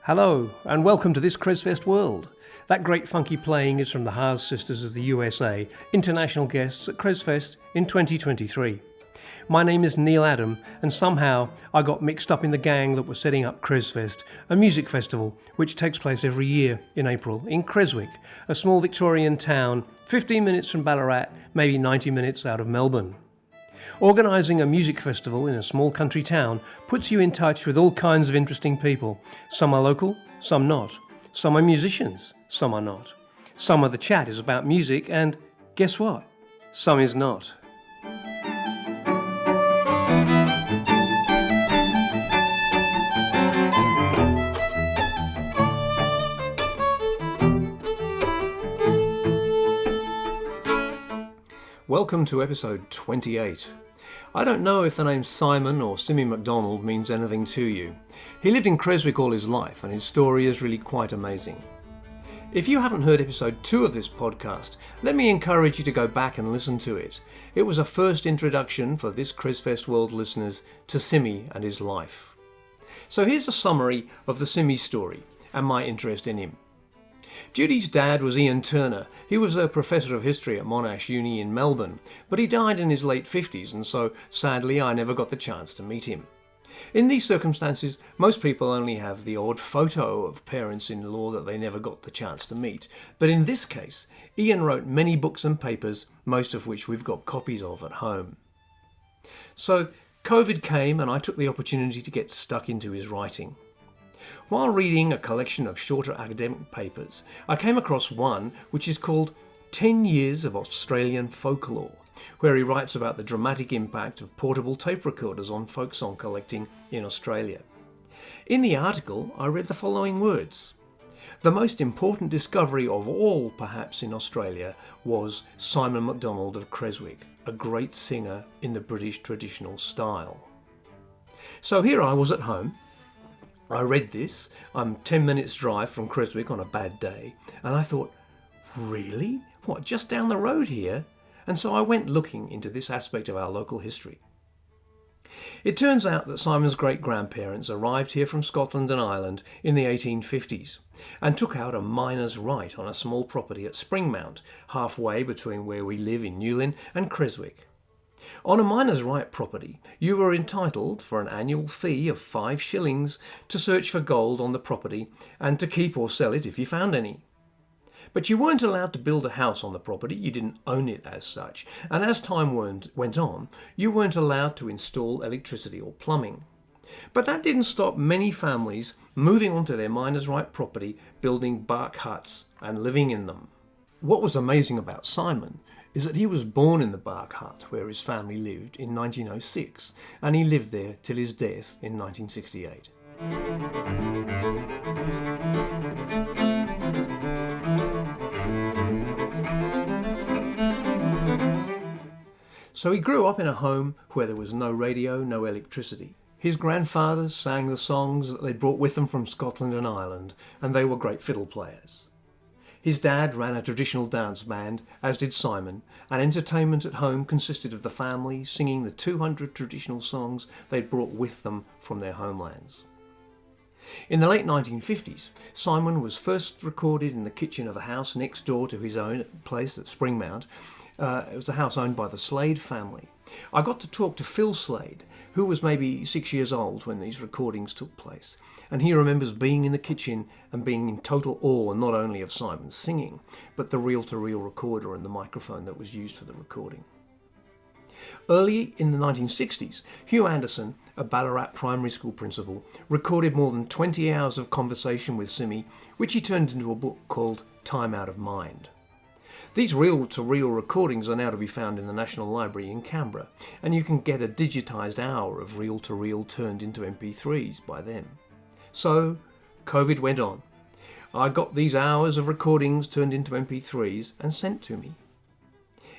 Hello, and welcome to this Cresfest World. That great funky playing is from the Haas Sisters of the USA, international guests at Cresfest in 2023. My name is Neil Adam, and somehow I got mixed up in the gang that was setting up Cresfest, a music festival which takes place every year in April in Creswick, a small Victorian town 15 minutes from Ballarat, maybe 90 minutes out of Melbourne. Organising a music festival in a small country town puts you in touch with all kinds of interesting people. Some are local, some not. Some are musicians, some are not. Some of the chat is about music, and guess what? Some is not. Welcome to episode 28. I don't know if the name Simon or Simmy McDonald means anything to you. He lived in Creswick all his life, and his story is really quite amazing. If you haven't heard episode 2 of this podcast, let me encourage you to go back and listen to it. It was a first introduction for this Cresfest World listeners to Simmy and his life. So here's a summary of the Simmy story and my interest in him. Judy's dad was Ian Turner. He was a professor of history at Monash Uni in Melbourne, but he died in his late 50s, and so sadly I never got the chance to meet him. In these circumstances, most people only have the odd photo of parents-in-law that they never got the chance to meet. But in this case, Ian wrote many books and papers, most of which we've got copies of at home. So COVID came, and I took the opportunity to get stuck into his writing. While reading a collection of shorter academic papers, I came across one which is called 10 Years of Australian Folklore, where he writes about the dramatic impact of portable tape recorders on folk song collecting in Australia. In the article, I read the following words. The most important discovery of all, perhaps, in Australia was Simon McDonald of Creswick, a great singer in the British traditional style. So here I was at home. I read this. I'm 10 minutes drive from Creswick on a bad day, and I thought, really? What, just down the road here? And so I went looking into this aspect of our local history. It turns out that Simon's great-grandparents arrived here from Scotland and Ireland in the 1850s and took out a miner's right on a small property at Springmount, halfway between where we live in Newlyn and Creswick. On a miner's right property, you were entitled, for an annual fee of 5 shillings, to search for gold on the property and to keep or sell it if you found any. But you weren't allowed to build a house on the property, you didn't own it as such, and as time went on, you weren't allowed to install electricity or plumbing. But that didn't stop many families moving onto their miner's right property, building bark huts and living in them. What was amazing about Simon is that he was born in the bark hut where his family lived in 1906, and he lived there till his death in 1968. So he grew up in a home where there was no radio, no electricity. His grandfathers sang the songs that they brought with them from Scotland and Ireland, and they were great fiddle players. His dad ran a traditional dance band, as did Simon, and entertainment at home consisted of the family singing the 200 traditional songs they'd brought with them from their homelands. In the late 1950s, Simon was first recorded in the kitchen of a house next door to his own place at Springmount. It was a house owned by the Slade family. I got to talk to Phil Slade, who was maybe 6 years old when these recordings took place, and he remembers being in the kitchen and being in total awe not only of Simon's singing, but the reel-to-reel recorder and the microphone that was used for the recording. Early in the 1960s, Hugh Anderson, a Ballarat primary school principal, recorded more than 20 hours of conversation with Simmy, which he turned into a book called Time Out of Mind. These reel-to-reel recordings are now to be found in the National Library in Canberra, and you can get a digitised hour of reel-to-reel turned into MP3s by them. So, COVID went on. I got these hours of recordings turned into MP3s and sent to me.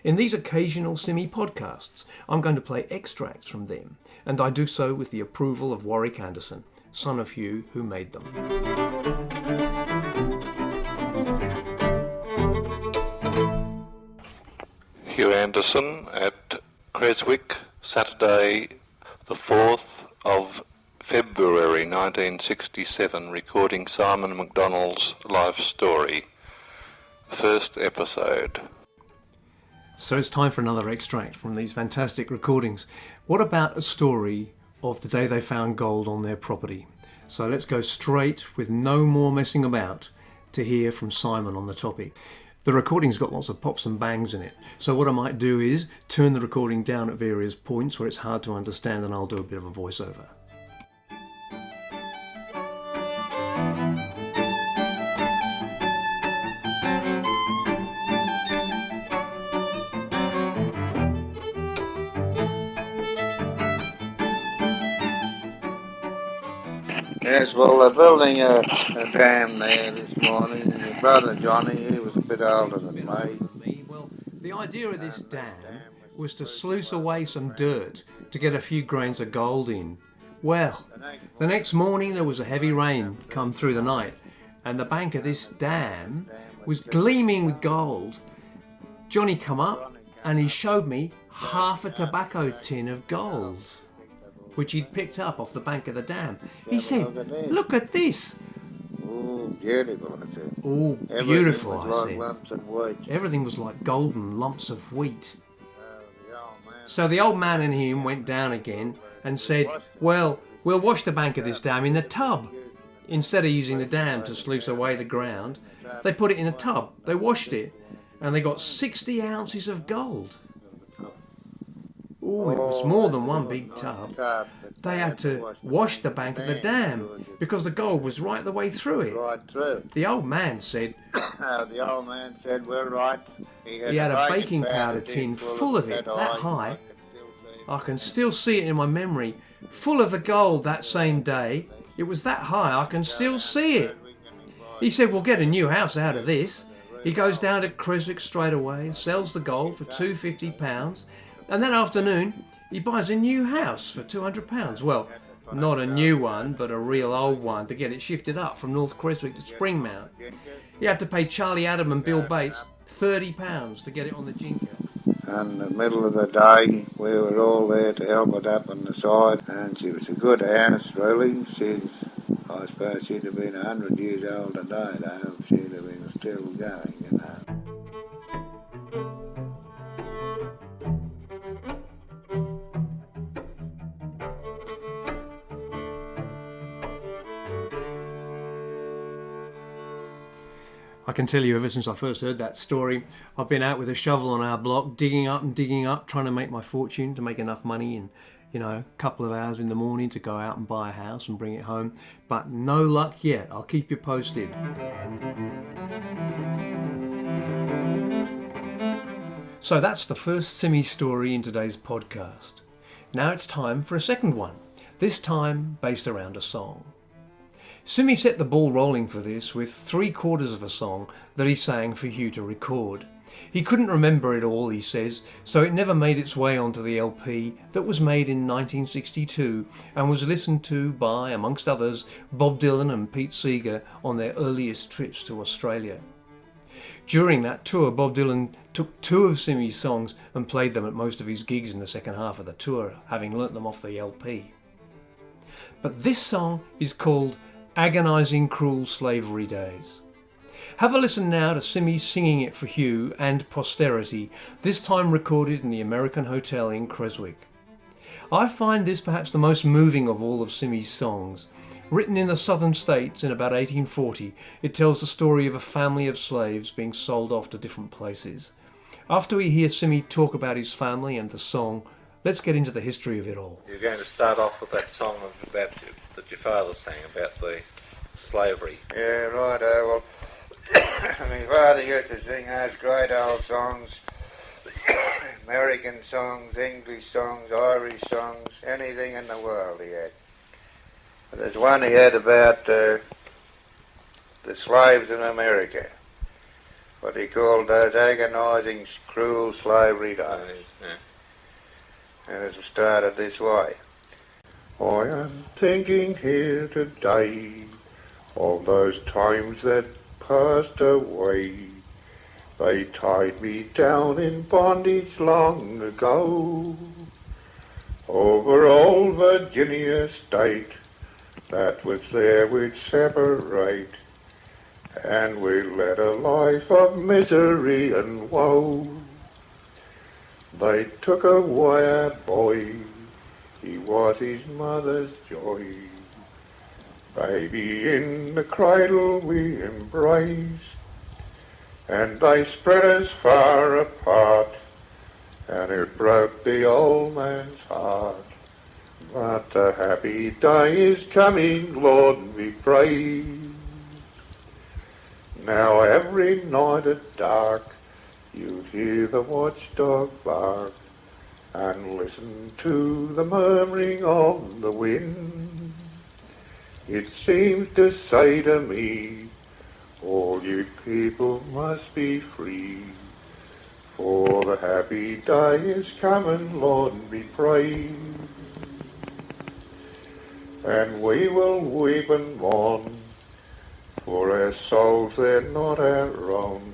In these occasional Simmy podcasts, I'm going to play extracts from them, and I do so with the approval of Warwick Anderson, son of Hugh, who made them. Hugh Anderson at Creswick, Saturday the 4th of February 1967, recording Simon McDonald's life story. First episode. So it's time for another extract from these fantastic recordings. What about a story of the day they found gold on their property? So let's go straight, with no more messing about, to hear from Simon on the topic. The recording's got lots of pops and bangs in it, so what I might do is turn the recording down at various points where it's hard to understand, and I'll do a bit of a voiceover. Yes, well, they're building a dam there this morning. My brother Johnny, he was a bit older than me. Well, the idea of this dam was to sluice away some dirt to get a few grains of gold in. Well, the next morning there was a heavy rain come through the night, and the bank of this dam was gleaming with gold. Johnny come up and he showed me half a tobacco tin of gold, which he'd picked up off the bank of the dam. He said, "Look at this." Oh, beautiful, I said. Oh, beautiful, I like said. lumps of wheat. Everything was like golden lumps of wheat. So the old man and him went down again and said, "Well, we'll wash the bank of this dam in the tub." Instead of using the dam to sluice away the ground, they put it in a tub. They washed it, and they got 60 ounces of gold. Oh, it was more than one big tub. They had to wash the bank of the dam because the gold was right the way through it. Right through. The old man said, The old man said, "We're right." he had a baking powder tin full of it, that high. I can still see it in my memory, full of the gold that same day. It was that high, I can still see it. He said, "We'll get a new house out of this." He goes down to Creswick straight away, sells the gold for £250, and that afternoon he buys a new house for £200. Well, not a new one, but a real old one, to get it shifted up from North Creswick to Springmount. He had to pay Charlie Adam and Bill Bates £30 to get it on the Jinker. In the middle of the day, we were all there to help it up on the side, and she was a good house, really. I suppose she'd have been 100 years old today, though, if she'd have been still going, you know. I can tell you, ever since I first heard that story, I've been out with a shovel on our block, digging up, trying to make my fortune, to make enough money in, a couple of hours in the morning to go out and buy a house and bring it home. But no luck yet. I'll keep you posted. So that's the first Simmy story in today's podcast. Now it's time for a second one, this time based around a song. Simmy set the ball rolling for this with 3/4 of a song that he sang for Hugh to record. He couldn't remember it all, he says, so it never made its way onto the LP that was made in 1962 and was listened to by, amongst others, Bob Dylan and Pete Seeger on their earliest trips to Australia. During that tour, Bob Dylan took 2 of Simmy's songs and played them at most of his gigs in the second half of the tour, having learnt them off the LP. But this song is called Agonising Cruel Slavery Days. Have a listen now to Simmy singing it for Hugh and posterity, this time recorded in the American Hotel in Creswick. I find this perhaps the most moving of all of Simmy's songs. Written in the southern states in about 1840, it tells the story of a family of slaves being sold off to different places. After we hear Simmy talk about his family and the song, let's get into the history of it all. You're going to start off with that song that your father sang about the slavery. Yeah, right. Well, my father used to sing those great old songs, American songs, English songs, Irish songs, anything in the world he had. But there's one he had about the slaves in America, what he called those agonising, cruel slavery days. Yeah. And it started this way. I am thinking here today of those times that passed away. They tied me down in bondage long ago. Over old Virginia state, that was there we'd separate, and we led a life of misery and woe. They took away our boy, he was his mother's joy. Baby in the cradle we embraced, and they spread us far apart, and it broke the old man's heart. But the happy day is coming, Lord, we praise. Now every night at dark, you'd hear the watchdog bark, and listen to the murmuring of the wind. It seems to say to me, all you people must be free, for the happy day is coming, Lord, be praised. And we will weep and mourn, for our souls they're not our own.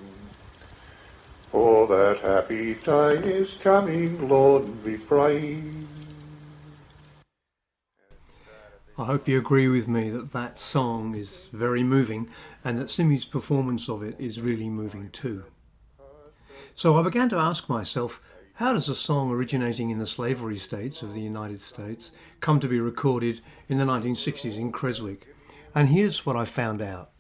For that happy day is coming, Lord, be praised. I hope you agree with me that that song is very moving and that Simmy's performance of it is really moving too. So I began to ask myself, how does a song originating in the slavery states of the United States come to be recorded in the 1960s in Creswick? And here's what I found out.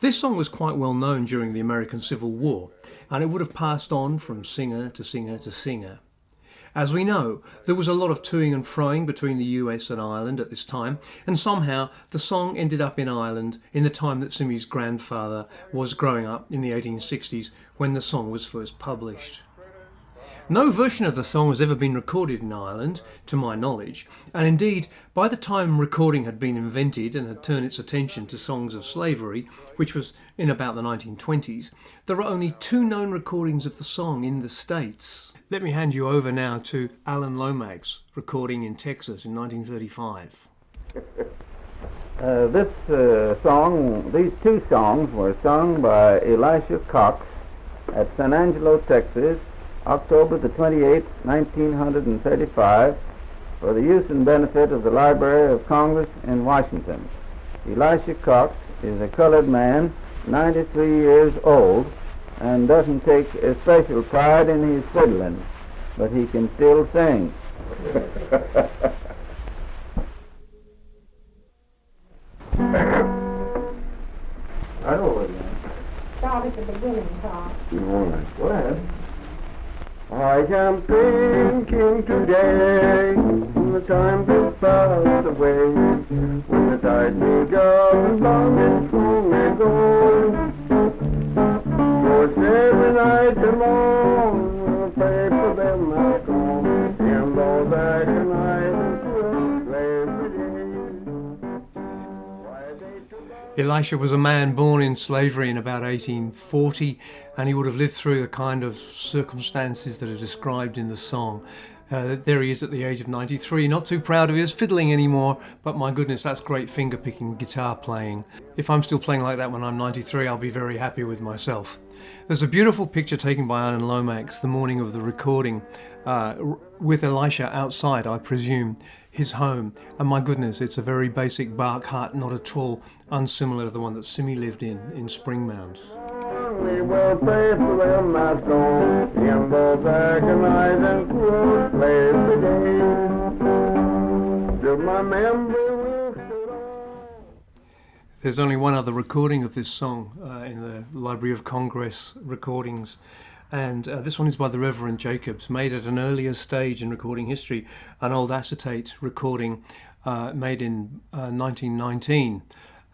This song was quite well known during the American Civil War, and it would have passed on from singer to singer to singer. As we know, there was a lot of toing and froing between the US and Ireland at this time, and somehow the song ended up in Ireland in the time that Simmy's grandfather was growing up in the 1860s when the song was first published. No version of the song has ever been recorded in Ireland, to my knowledge, and indeed, by the time recording had been invented and had turned its attention to songs of slavery, which was in about the 1920s, there are only 2 known recordings of the song in the States. Let me hand you over now to Alan Lomax's recording in Texas in 1935. These 2 songs were sung by Elisha Cox at San Angelo, Texas, October the 28th, 1935, for the use and benefit of the Library of Congress in Washington. Elisha Cox is a colored man, 93 years old, and doesn't take especial pride in his fiddling, but he can still sing. Right over again. Start at the beginning, Tom. All right, go ahead. I am thinking today, when the time will pass away, when the tide may go long and strong and go. For every night and morn, we'll pray for them that go, and those that tonight will Elisha was a man born in slavery in about 1840, and he would have lived through the kind of circumstances that are described in the song. There he is at the age of 93, not too proud of his fiddling anymore, but my goodness, that's great finger-picking guitar playing. If I'm still playing like that when I'm 93, I'll be very happy with myself. There's a beautiful picture taken by Alan Lomax the morning of the recording, with Elisha outside, I presume, his home, and my goodness, it's a very basic bark hut, not at all unsimilar to the one that Simmy lived in Springmount. We will pray for them that's gone, in those agonizing cruel slaves today. To my memory will sit on. There's only one other recording of this song in the Library of Congress recordings, and this one is by the Reverend Jacobs, made at an earlier stage in recording history, an old acetate recording made in 1919.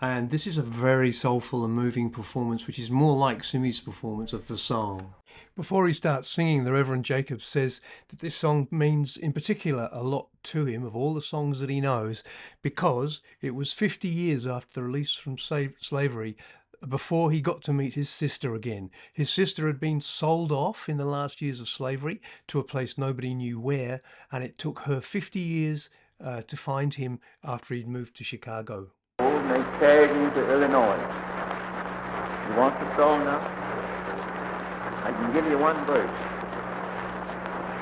And this is a very soulful and moving performance, which is more like Simmy's performance of the song. Before he starts singing, the Reverend Jacobs says that this song means in particular a lot to him of all the songs that he knows, because it was 50 years after the release from slavery before he got to meet his sister again. His sister had been sold off in the last years of slavery to a place nobody knew where, and it took her 50 years to find him after he'd moved to Chicago. And they carried me to Illinois. You want the song now? I can give you one verse.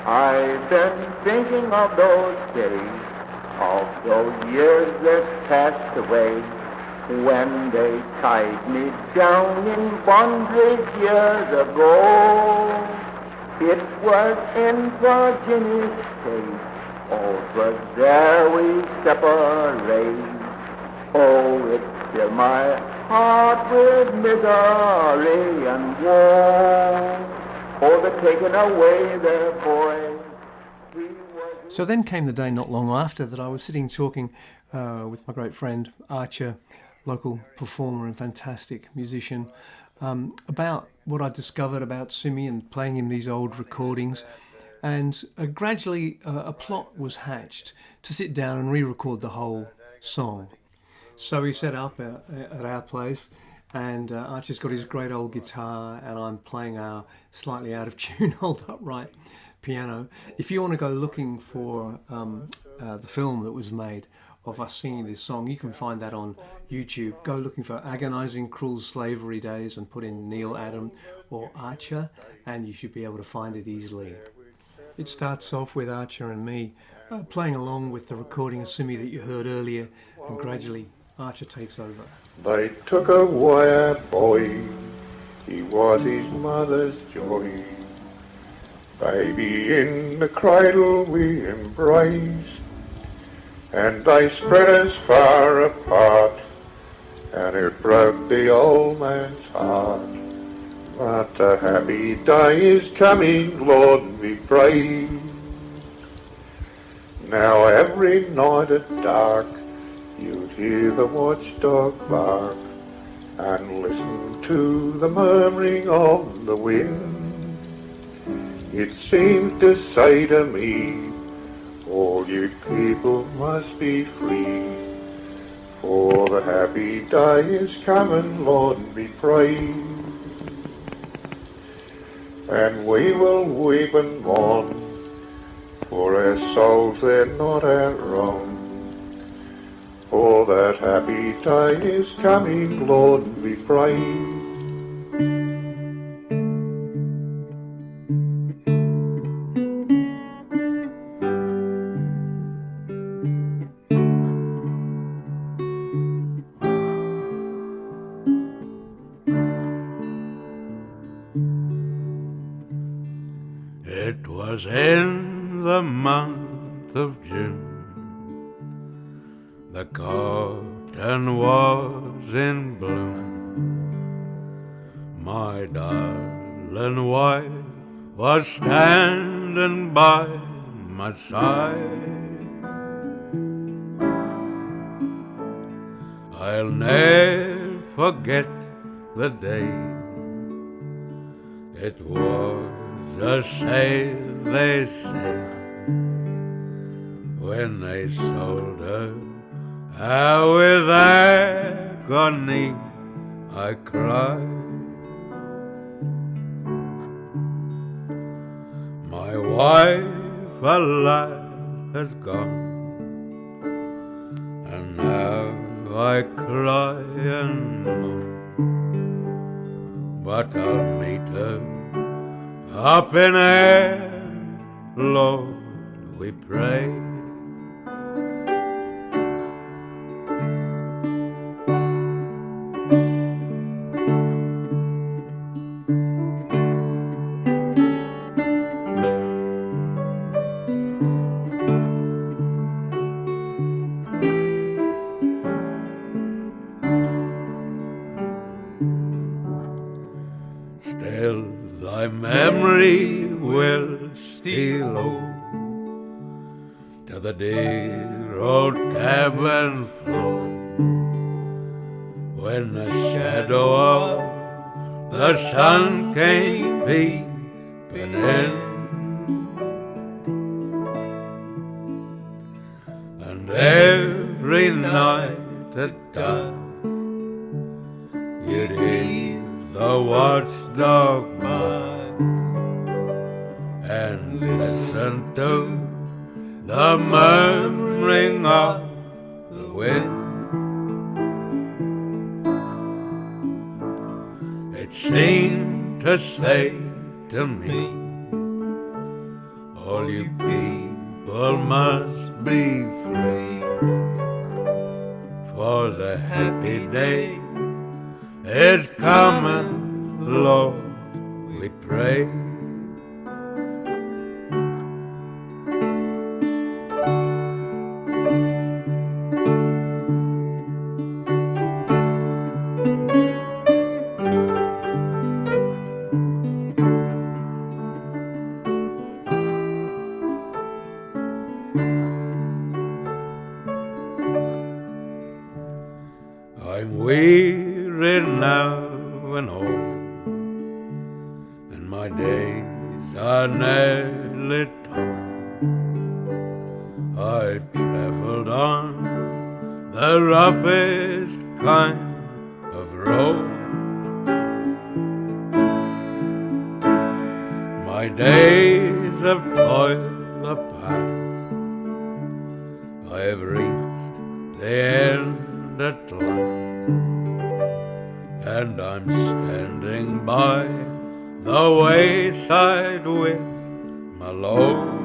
I've been thinking of those days Of those years that passed away, when they tied me down in bondage years ago, it was in Virginia State, over there we separate. Oh, it's fill my heart with misery and woe, for the taking away their boy. So then came the day not long after that I was sitting talking with my great friend Archer, local performer and fantastic musician, about what I discovered about Simmy and playing him these old recordings. And gradually a plot was hatched to sit down and re-record the whole song. So we set up at our place, and Archer's got his great old guitar and I'm playing our slightly out of tune Hold Upright piano. If you want to go looking for the film that was made of us singing this song, you can find that on YouTube. Go looking for Agonising Cruel Slavery Days and put in Neil Adam or Archer, and you should be able to find it easily. It starts off with Archer and me playing along with the recording of Simmy that you heard earlier, and gradually Archer takes over. They took away our boy, he was his mother's joy. Baby in the cradle we embraced, and they spread us far apart, and it broke the old man's heart. But the happy day is coming, Lord, we pray. Now every night at dark, you'd hear the watchdog bark, and listen to the murmuring of the wind. It seems to say to me, all you people must be free, for the happy day is coming, Lord, we pray. And we will weep and mourn, for our souls they're not our own. For that happy day is coming, Lord, we pray. It was in the month of June, the cotton was in bloom. My darling wife was standing by my side. I'll never forget the day. It was a sale, they say, when they sold her out with agony. I cried. My wife, alas, has gone, and now I cry and moan. But I'll meet her up in air, Lord, we pray. Still thy memory will steal to the dear old cabin floor, when the shadow of the sun came peeping in, and every night at dark you'd hear the watchdog bark and listen to the murmuring of the wind. It seemed to say to me, all you all must be free. For the happy day is coming, Lord, we pray. I'm weary now and old, and my days are nearly told. I've travelled on the roughest kind of road. My days of toil are past, I have reached the end at last, and I'm standing by the wayside with my load.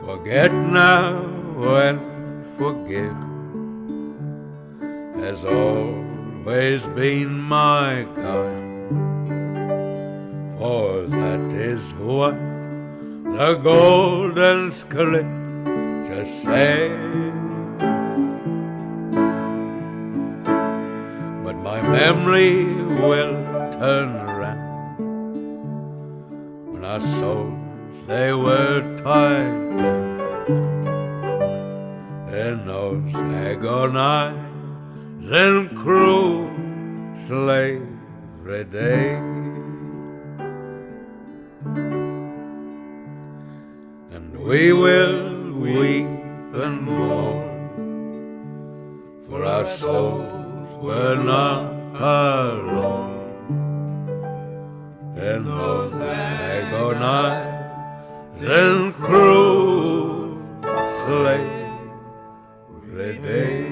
Forget now and forgive has always been my guide, for that is what the golden scripture says. But my memory will turn around when our souls they were tied down in those agonizing cruel slavery days. And we will weep and mourn, for our souls were not alone in those agonizing cruel slavery days.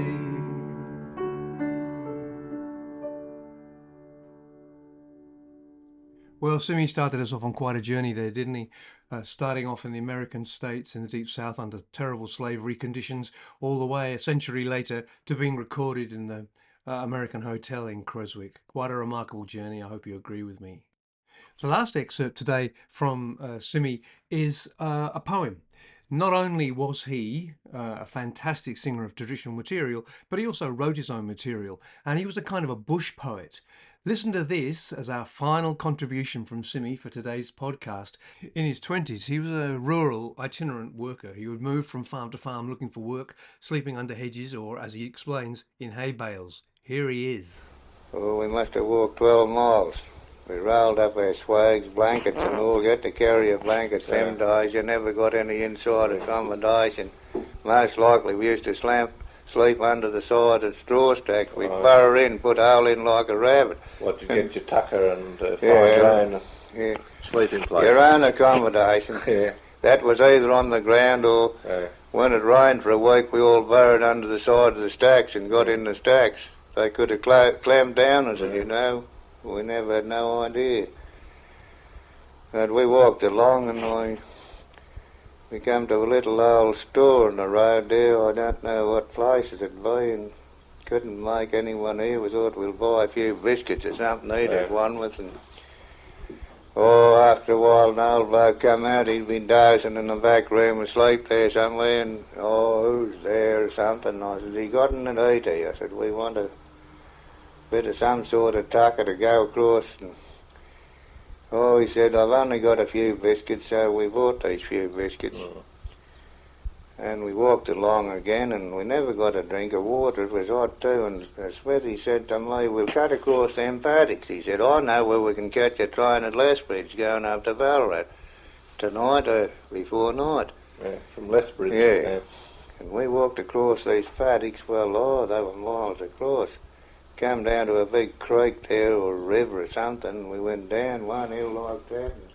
Well, Simmy started us off on quite a journey there, didn't he? Starting off in the American states in the Deep South under terrible slavery conditions, all the way a century later to being recorded in the American Hotel in Creswick. Quite a remarkable journey. I hope you agree with me. The last excerpt today from Simmy is a poem. Not only was he a fantastic singer of traditional material, but he also wrote his own material, and he was a kind of a bush poet. Listen to this as our final contribution from Simmy for today's podcast. In his 20s, he was a rural itinerant worker. He would move from farm to farm looking for work, sleeping under hedges, or, as he explains, in hay bales. Here he is. Oh, we must have walked 12 miles. We rolled up our swags, blankets and all. Get to carry your blankets them days. You never got any inside accommodation. Most likely we used to sleep under the side of straw stacks. We'd burrow in, put a hole in like a rabbit. What, you get your tucker and find your own sleeping place? Your own accommodation. Yeah. That was either on the ground or when it rained for a week, we all burrowed under the side of the stacks and got in the stacks. They could have clamped down us, you know. We never had no idea. But we walked along and we come to a little old store on the road there. I don't know what place it'd be, and couldn't make anyone here. We thought we'll buy a few biscuits or something, eat at one with, and after a while an old bloke come out. He'd been dozing in the back room asleep there somewhere, and who's there or something. I said, he got an eat here. I said, we want a bit of some sort of tucker to go across. And he said, I've only got a few biscuits, so we bought these few biscuits. And we walked along again, and we never got a drink of water. It was hot too, and Smithy said to me, we'll cut across them paddocks. He said, I know where we can catch a train at Lethbridge going up to Ballarat tonight or before night. Yeah, from Lethbridge. Yeah. And we walked across these paddocks. Well, they were miles across. Come down to a big creek there or river or something. We went down one hill like that. And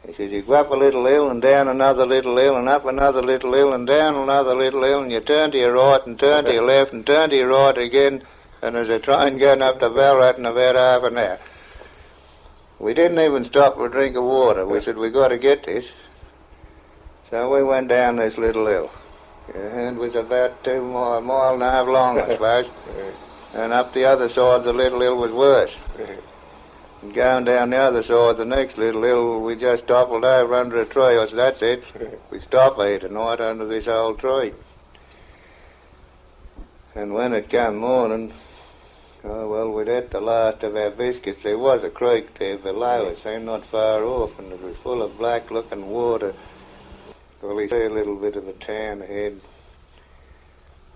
he said, you go up a little hill and down another little hill and up another little hill and down another little hill, and you turn to your right and turn to your left and turn to your right again, and there's a train going up to Ballarat in about half an hour. We didn't even stop for a drink of water. We said, we got to get this. So we went down this little hill. And it was about 2 miles, a mile and a half long, I suppose. And up the other side, the little hill was worse. And going down the other side, the next little hill, we just toppled over under a tree. I said, that's it. We stop here tonight under this old tree. And when it came morning, oh, well, we'd ate the last of our biscuits. There was a creek there below us, not far off, and it was full of black-looking water. Well, we see a little bit of a town ahead,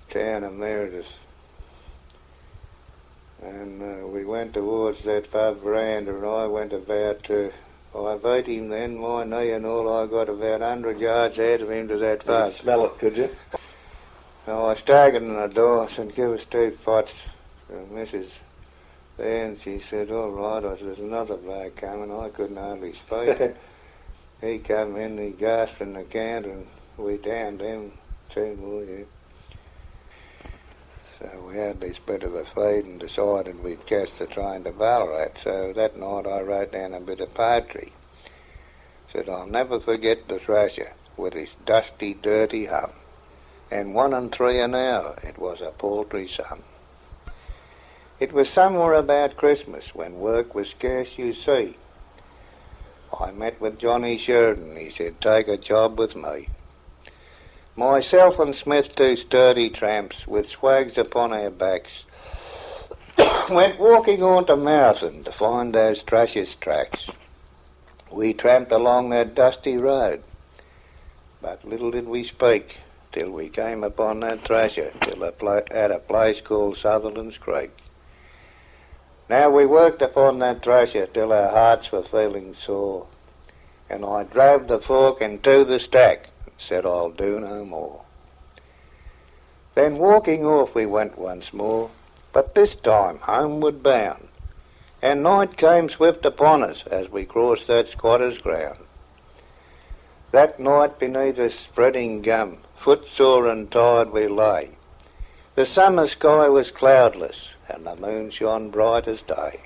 town of Meredith. And we went towards that pub veranda, and I went about, I beat him then, my knee and all. I got about 100 yards ahead of him to that pub. You could smell it, could you? So I staggered in the door and said, give us 2 pots. And Mrs. there, and she said, all right. I said, there's another bloke coming. I couldn't hardly speak. He come in, he gasped in the counter, and we downed him 2 more, yeah. So we had this bit of a feed and decided we'd catch the train to Ballarat. So that night I wrote down a bit of poetry. Said, I'll never forget the thrasher with his dusty, dirty hum. And 1 and 3 an hour, it was a paltry sum. It was somewhere about Christmas, when work was scarce, you see. I met with Johnny Sheridan. He said, take a job with me. Myself and Smith, 2 sturdy tramps, with swags upon our backs, went walking on to Marathon to find those thrashers' tracks. We tramped along that dusty road, but little did we speak till we came upon that thrasher at a place called Sutherland's Creek. Now we worked upon that thrasher till our hearts were feeling sore, and I drove the fork into the stack and said, I'll do no more. Then walking off we went once more, but this time homeward bound, and night came swift upon us as we crossed that squatter's ground. That night beneath a spreading gum, footsore and tired we lay. The summer sky was cloudless, and the moon shone bright as day.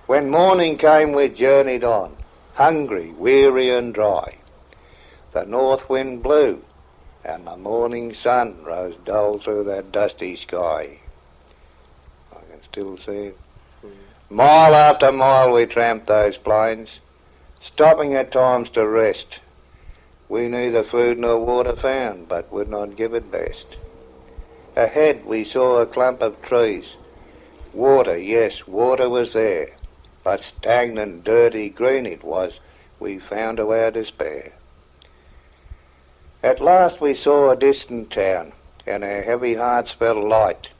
When morning came we journeyed on, hungry, weary and dry. The north wind blew, and the morning sun rose dull through that dusty sky. I can still see it. Mile after mile we tramped those plains, stopping at times to rest. We neither food nor water found, but would not give it best. Ahead we saw a clump of trees. Water, yes, water was there, but stagnant, dirty, green it was, we found to our despair. At last we saw a distant town, and our heavy hearts felt light,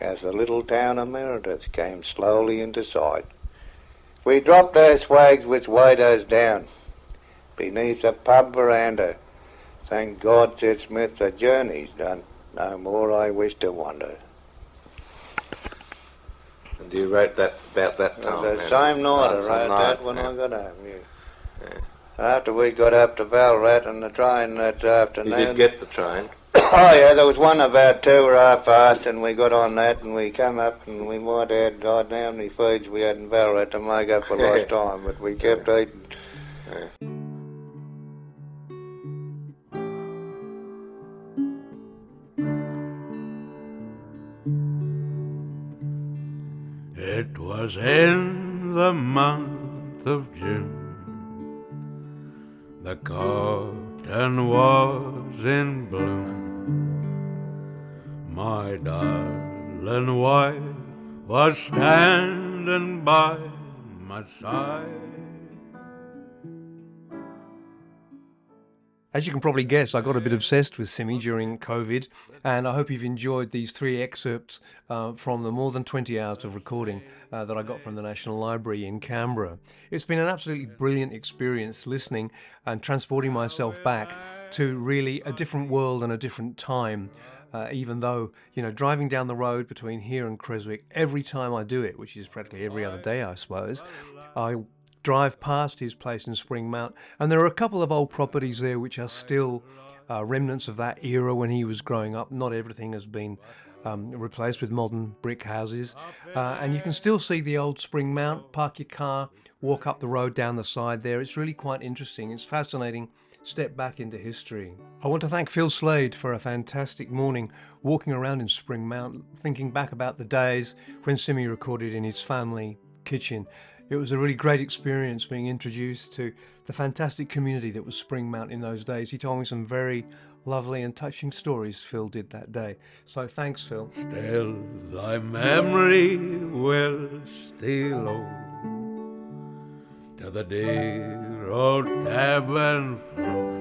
as the little town of Meredith came slowly into sight. We dropped our swags which weighed us down, beneath a pub veranda. Thank God, said Smith, the journey's done. No more I wish to wander. And you wrote that about that time? The same night I wrote that when I got home, yeah. After we got up to Ballarat and the train that afternoon. You did get the train? Oh yeah, there was one about 2 or 1/2 and we got on that and we come up and we might add, God knows how many feeds we had in Ballarat to make up for lost time, but we kept eating. It was in the month of June. The cotton was in bloom. My darling wife was standing by my side. As you can probably guess, I got a bit obsessed with Simmy during COVID, and I hope you've enjoyed these 3 excerpts from the more than 20 hours of recording that I got from the National Library in Canberra. It's been an absolutely brilliant experience listening and transporting myself back to really a different world and a different time. Even though, driving down the road between here and Creswick, every time I do it, which is practically every other day, I suppose, I drive past his place in Springmount, and there are a couple of old properties there which are still remnants of that era when he was growing up. Not everything has been replaced with modern brick houses. And you can still see the old Spring Mount. Park your car, walk up the road down the side there. It's really quite interesting. It's fascinating step back into history. I want to thank Phil Slade for a fantastic morning walking around in Spring Mount, thinking back about the days when Simmy recorded in his family kitchen. It was a really great experience being introduced to the fantastic community that was Spring Mount in those days. He told me some very lovely and touching stories Phil did that day. So thanks, Phil. Still thy memory will steal over to the dear old cabin floor.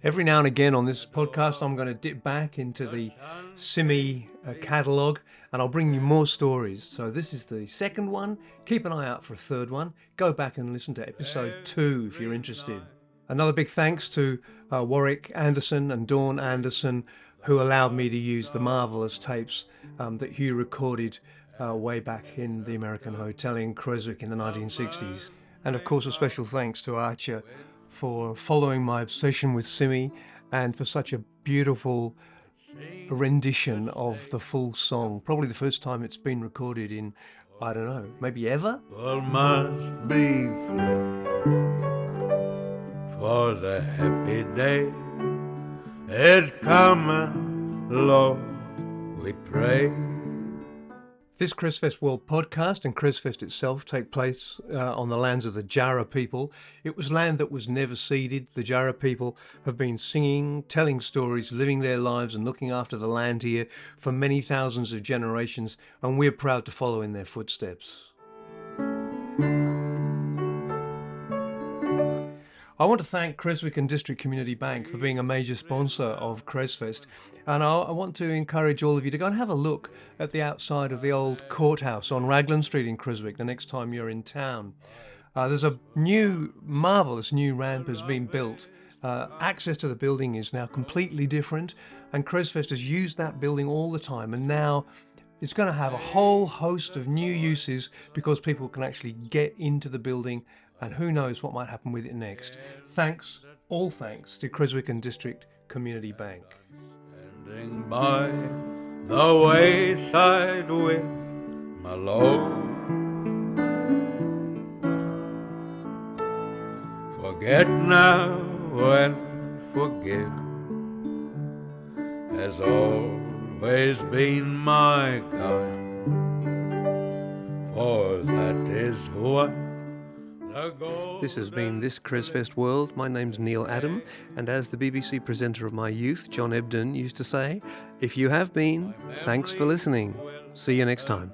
Every now and again on this podcast, I'm going to dip back into the Simmy catalogue and I'll bring you more stories. So this is the second one. Keep an eye out for a third one. Go back and listen to episode 2 if you're interested. Another big thanks to Warwick Anderson and Dawn Anderson, who allowed me to use the marvellous tapes that Hugh recorded way back in the American Hotel in Creswick in the 1960s. And of course a special thanks to Archer for following my obsession with Simmy and for such a beautiful rendition of the full song. Probably the first time it's been recorded in, I don't know, maybe ever? All must be fled, for the happy day is coming, Lord, we pray. This Cresfest World podcast and Cresfest itself take place on the lands of the Jarrah people. It was land that was never ceded. The Jarrah people have been singing, telling stories, living their lives and looking after the land here for many thousands of generations, and we're proud to follow in their footsteps. I want to thank Creswick and District Community Bank for being a major sponsor of Cresfest, and I want to encourage all of you to go and have a look at the outside of the old courthouse on Raglan Street in Creswick the next time you're in town. There's a marvellous new ramp has been built. Access to the building is now completely different, and Cresfest has used that building all the time, and now it's going to have a whole host of new uses because people can actually get into the building, and who knows what might happen with it next. Thanks, all thanks to Creswick and District Community Bank. Standing by the wayside with my Lord, forget now and forgive has always been my guide, for that is what This has been This Cresfest World. My name's Neil Adam, and as the BBC presenter of my youth, John Ebden, used to say, if you have been, thanks for listening. See you next time.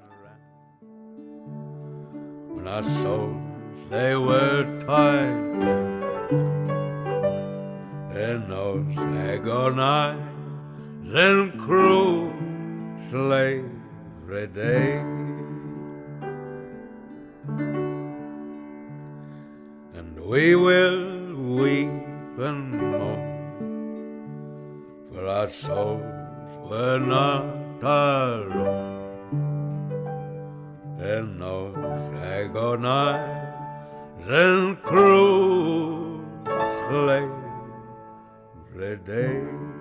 When our souls, they were tied in those agonized and cruel slavery days. We will weep and mourn, for our souls were not our own in those agonized and cruel slavery days.